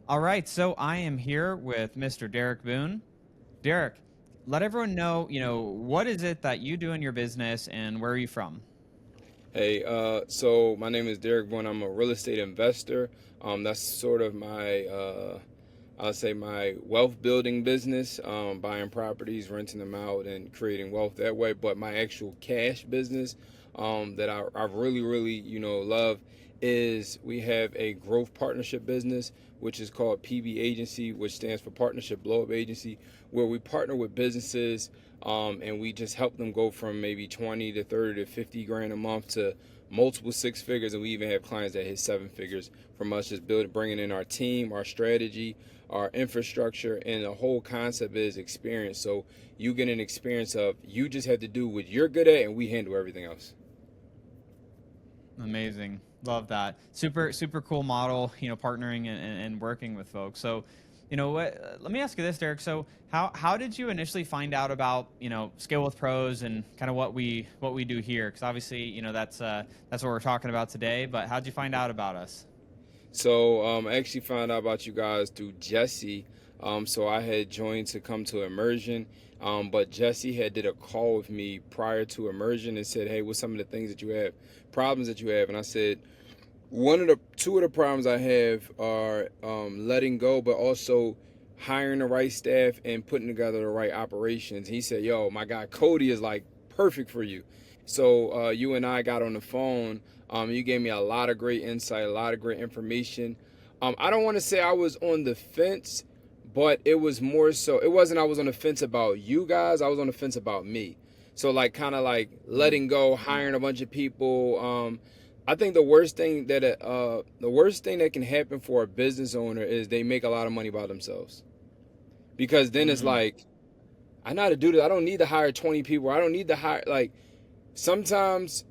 All right, so I am here with Mr. Derek Boone. Derek, let everyone know, what is it that you do in your business and where are you from? Hey, so my name is Derek Boone. I'm a real estate investor. That's sort of I'll say my wealth building business, buying properties, renting them out, and creating wealth that way. But my actual cash business, that I really, really, love is we have a growth partnership business, which is called PB Agency, which stands for Partnership Blow Up Agency, where we partner with businesses, and we just help them go from maybe 20 to 30 to 50 grand a month to multiple six figures, and we even have clients that hit seven figures from us just bringing in our team, our strategy, our infrastructure, and the whole concept is experience. So you get an experience of you just have to do what you're good at, and we handle everything else. Amazing. Love that. Super, super cool model, partnering and working with folks. So, let me ask you this, Derek. So how did you initially find out about, Scale with Pros and kind of what we do here? Because obviously, that's what we're talking about today, but how'd you find out about us? So I actually found out about you guys through Jesse. So I had joined to come to immersion, but Jesse had did a call with me prior to immersion and said, "Hey, what's some of the things that you have, problems that you have?" And I said, two of the problems I have are letting go, but also hiring the right staff and putting together the right operations. He said, "Yo, my guy Cody is like perfect for you." So you and I got on the phone. You gave me a lot of great insight, a lot of great information. I don't want to say I was on the fence, but it was more so. It wasn't I was on the fence about you guys. I was on the fence about me. So like kind of like Mm. letting go, hiring a bunch of people. I think the worst thing that can happen for a business owner is they make a lot of money by themselves, because then it's Mm. like I know how to do this. I don't need to hire 20 people. I don't need to hire like sometimes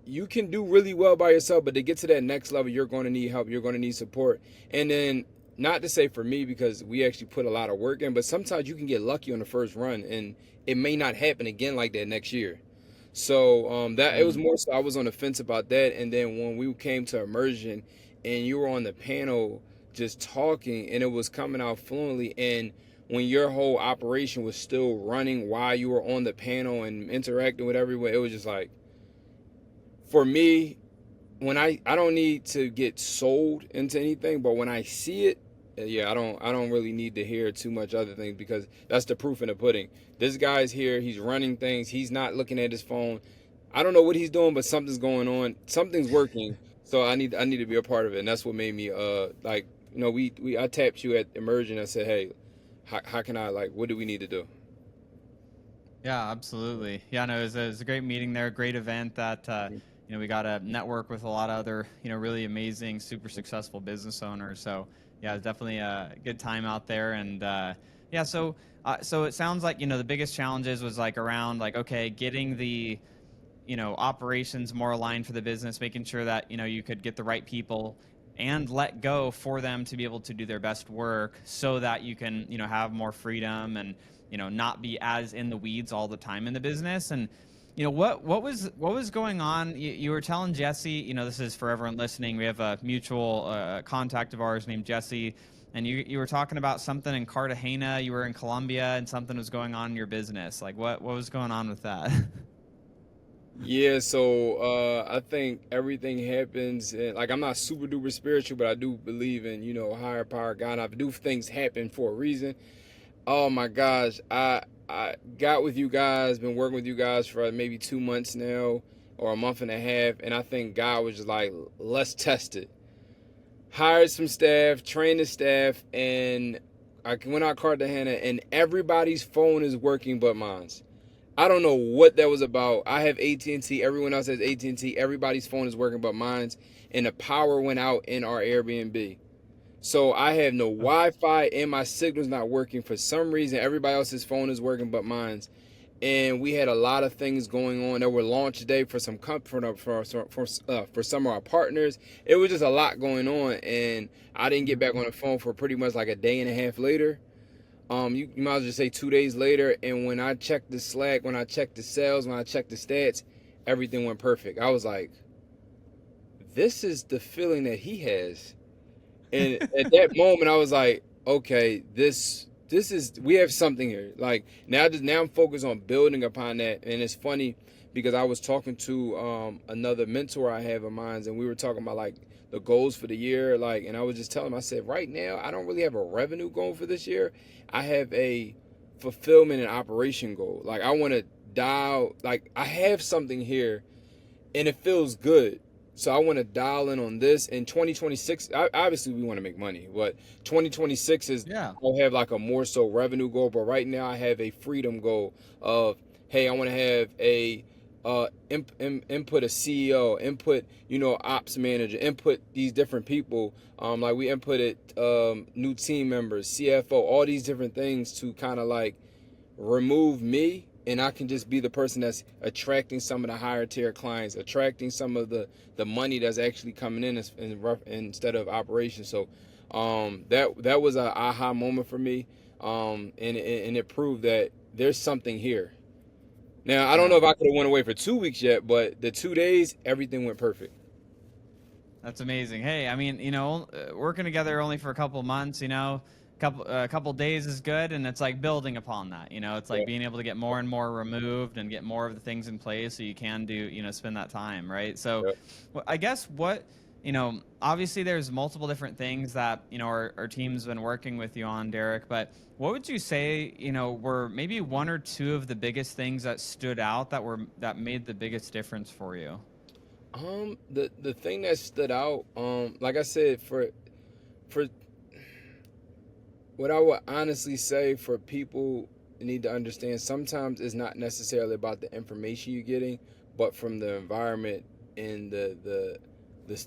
you can do really well by yourself, but to get to that next level, you're going to need help. You're going to need support. And then, not to say for me, because we actually put a lot of work in, but sometimes you can get lucky on the first run, and it may not happen again like that next year. So that it was Mm. more so I was on the fence about that. And then when we came to immersion, and you were on the panel just talking, and it was coming out fluently, and when your whole operation was still running while you were on the panel and interacting with everyone, it was just like for me, when I don't need to get sold into anything, but when I see it, yeah, I don't really need to hear too much other things, because that's the proof in the pudding. This guy's here, he's running things, he's not looking at his phone. I don't know what he's doing, but something's going on, something's working. So I need to be a part of it, and that's what made me like we I tapped you at immersion. I said, hey, how can I, like, what do we need to do? Yeah, absolutely. Yeah, no, it was a great meeting there, great event that we got to network with a lot of other, really amazing, super successful business owners. So yeah, it's definitely a good time out there. And yeah, so it sounds like the biggest challenges was like around like okay, getting the operations more aligned for the business, making sure that you could get the right people and let go for them to be able to do their best work so that you can have more freedom and not be as in the weeds all the time in the business. And what was going on? You were telling Jesse, this is for everyone listening, we have a mutual contact of ours named Jesse, and you were talking about something in Cartagena, you were in Colombia, and something was going on in your business. Like what was going on with that? Yeah, so I think everything happens, and like I'm not super duper spiritual, but I do believe in higher power, God. I do things happen for a reason. Oh my gosh, I got with you guys, been working with you guys for maybe 2 months now, or a month and a half, and I think God was just like, let's test it. Hired some staff, trained the staff, and I went out Cartagena, and everybody's phone is working but mine's. I don't know what that was about. I have AT&T. Everyone else has AT&T. Everybody's phone is working but mine's, and the power went out in our Airbnb. So I have no Wi-Fi, and my signal's not working for some reason. Everybody else's phone is working but mine's, and we had a lot of things going on. There were launch day for some for some of our partners. It was just a lot going on, and I didn't get back on the phone for pretty much like a day and a half later. You might as well just say 2 days later. And when I checked the Slack, when I checked the sales, when I checked the stats, everything went perfect. I was like, this is the feeling that he has. And at that moment, I was like, okay, this is, we have something here. Like now I'm focused on building upon that. And it's funny because I was talking to another mentor I have of mine, and we were talking about like the goals for the year. Like, and I was just telling him, I said, right now, I don't really have a revenue goal for this year. I have a fulfillment and operation goal. Like, I want to dial, like, I have something here and it feels good. So I want to dial in on this. In 2026, obviously we want to make money, but 2026 is, Yeah. I'll have like a more so revenue goal. But right now I have a freedom goal of, hey, I want to have a input a CEO, input, ops manager, input these different people. Like we inputted new team members, CFO, all these different things to kind of like remove me, and I can just be the person that's attracting some of the higher tier clients, attracting some of the money that's actually coming in instead of operations. So that was a aha moment for me, and it proved that there's something here. Now I don't know Yeah. if I could have went away for 2 weeks yet, but the 2 days everything went perfect. That's amazing. Hey, I mean, working together only for a couple months, a couple days is good, and it's like building upon that. It's like Yeah, being able to get more and more removed and get more of the things in place so you can do, spend that time, right? So, yeah. I guess obviously there's multiple different things that our team's been working with you on, Derek. But what would you say, were maybe one or two of the biggest things that stood out that made the biggest difference for you? The thing that stood out, like I said, for what I would honestly say, for people need to understand, sometimes it's not necessarily about the information you're getting, but from the environment and the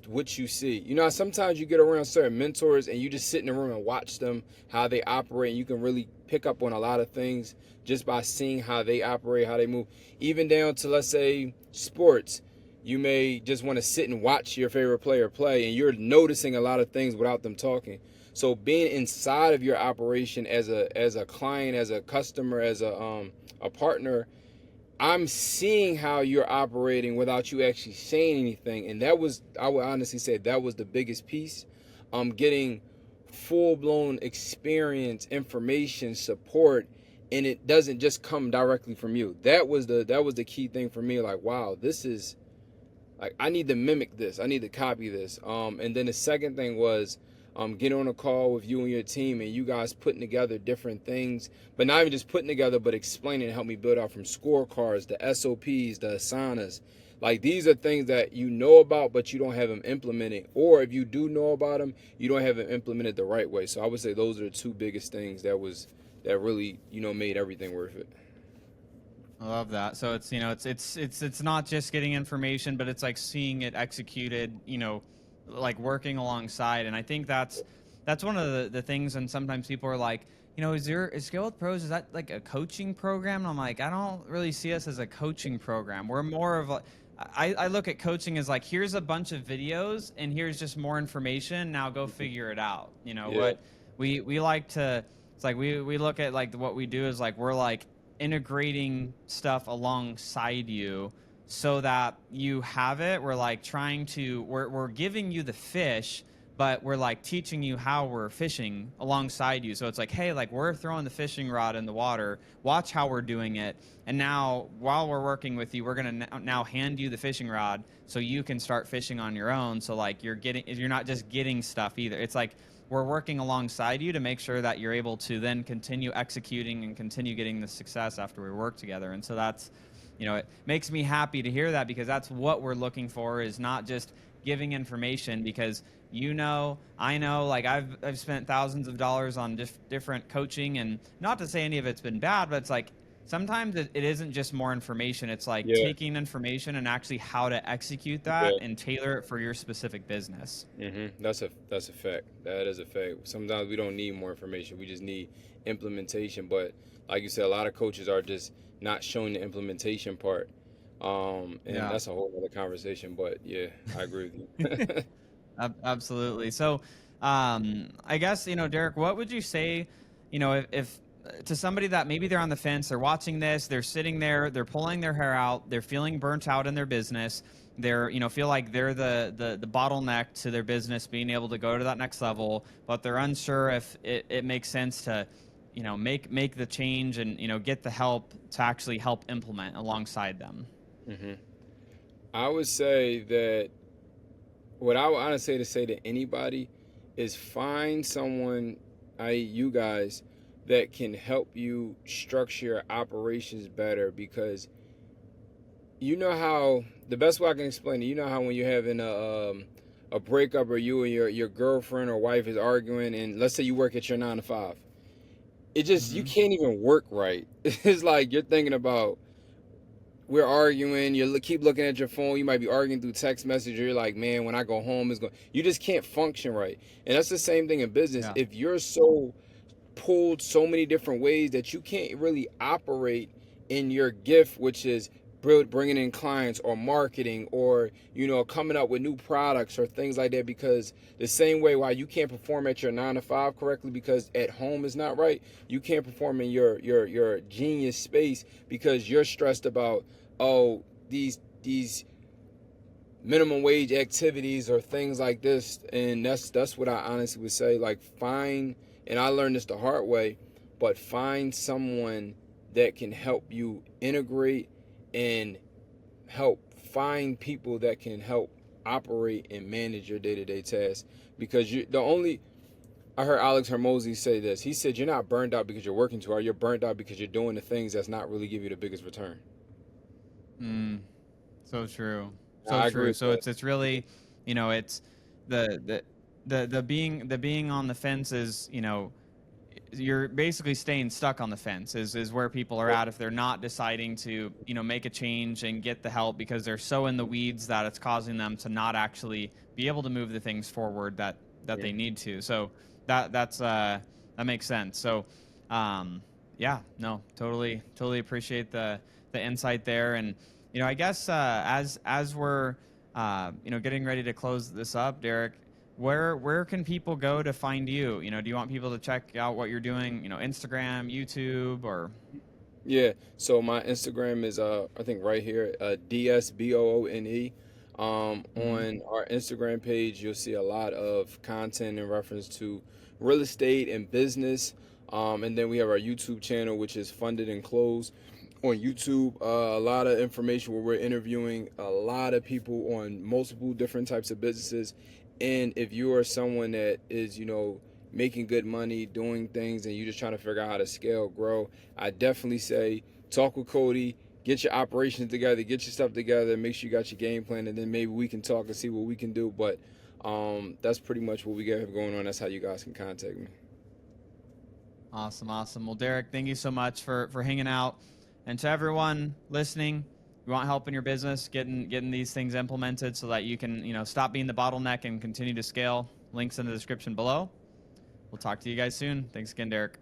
what you see. Sometimes you get around certain mentors and you just sit in the room and watch them, how they operate, and you can really pick up on a lot of things just by seeing how they operate, how they move, even down to, let's say, sports. You may just want to sit and watch your favorite player play, and you're noticing a lot of things without them talking. So being inside of your operation as a client, as a customer, as a partner, I'm seeing how you're operating without you actually saying anything. And that was, I would honestly say, that was the biggest piece. Getting full blown experience, information, support, and it doesn't just come directly from you. That was the key thing for me. Like, wow, this is, like, I need to mimic this. I need to copy this. And then the second thing was getting on a call with you and your team, and you guys putting together different things, but not even just putting together, but explaining and help me build out, from scorecards, the SOPs, the asanas. Like, these are things that you know about, but you don't have them implemented. Or if you do know about them, you don't have them implemented the right way. So I would say those are the two biggest things that really, made everything worth it. I love that. So it's not just getting information, but it's like seeing it executed, like working alongside. And I think that's one of the things. And sometimes people are like, is Skill with Pros, is that like a coaching program? And I'm like, I don't really see us as a coaching program. We're more of a, I look at coaching as like, here's a bunch of videos and here's just more information. Now go figure it out. Yeah, What we like to, it's like we look at like what we do is like we're like integrating stuff alongside you so that you have it. We're like we're giving you the fish, but we're like teaching you how we're fishing alongside you. So it's like, hey, like we're throwing the fishing rod in the water, watch how we're doing it, and now while we're working with you, we're going to now hand you the fishing rod so you can start fishing on your own. So like you're not just getting stuff either. It's like we're working alongside you to make sure that you're able to then continue executing and continue getting the success after we work together. And so that's, it makes me happy to hear that, because that's what we're looking for, is not just giving information, because I know, like I've spent thousands of dollars on different coaching, and not to say any of it's been bad, but it's like sometimes it isn't just more information. It's like yeah, taking information and actually how to execute that yeah. and tailor it for your specific business. That's a fact. That is a fact. Sometimes we don't need more information. We just need implementation. But like you said, a lot of coaches are just not showing the implementation part. And Yeah. that's a whole other conversation. But yeah, I agree with you. Absolutely. So, I guess, Derek, what would you say, if to somebody that maybe they're on the fence, they're watching this, they're sitting there, they're pulling their hair out, they're feeling burnt out in their business, they're feel like they're the bottleneck to their business being able to go to that next level, but they're unsure if it makes sense to make the change and get the help to actually help implement alongside them. Hmm. I would say that what I would honestly say to anybody is find someone, i.e., you guys, that can help you structure your operations better, because you know how the best way I can explain it. You know how when you're having a breakup, or you and your girlfriend or wife is arguing, and let's say you work at your 9 to 5, it just you Mm-hmm. can't even work right. It's like you're thinking about, we're arguing, keep looking at your phone, you might be arguing through text message, or you're like, man, when I go home, it's going, you just can't function right. And that's the same thing in business. Yeah. If you're so pulled so many different ways that you can't really operate in your gift, which is bringing in clients or marketing, or coming up with new products or things like that, because the same way why you can't perform at your 9 to 5 correctly because at home is not right, you can't perform in your genius space because you're stressed about, oh, these minimum wage activities or things like this. And that's what I honestly would say. Like, find, and I learned this the hard way, but find someone that can help you integrate and help find people that can help operate and manage your day-to-day tasks. Because I heard Alex Hermosi say this. He said, you're not burned out because you're working too hard. You're burned out because you're doing the things that's not really giving you the biggest return. So true. So I agree true. with So that. it's really, it's the being on the fence is, you're basically staying stuck on the fence is where people are at if they're not deciding to, make a change and get the help, because they're so in the weeds that it's causing them to not actually be able to move the things forward that they need to. So that makes sense. So yeah, no, totally appreciate the insight there. And I guess as we're getting ready to close this up, Derek, where can people go to find you? Do you want people to check out what you're doing? Instagram, YouTube, or? Yeah. So my Instagram is I think right here, DSBOONE. Mm-hmm. On our Instagram page, you'll see a lot of content in reference to real estate and business. And then we have our YouTube channel, which is Funded and Closed. On YouTube, a lot of information where we're interviewing a lot of people on multiple different types of businesses. And if you are someone that is, making good money, doing things, and you're just trying to figure out how to scale, grow, I definitely say talk with Cody, get your operations together, get your stuff together, make sure you got your game plan, and then maybe we can talk and see what we can do. But that's pretty much what we got going on. That's how you guys can contact me. Awesome. Well, Derek, thank you so much for hanging out. And to everyone listening, you want help in your business, getting these things implemented so that you can, stop being the bottleneck and continue to scale. Links in the description below. We'll talk to you guys soon. Thanks again, Derek.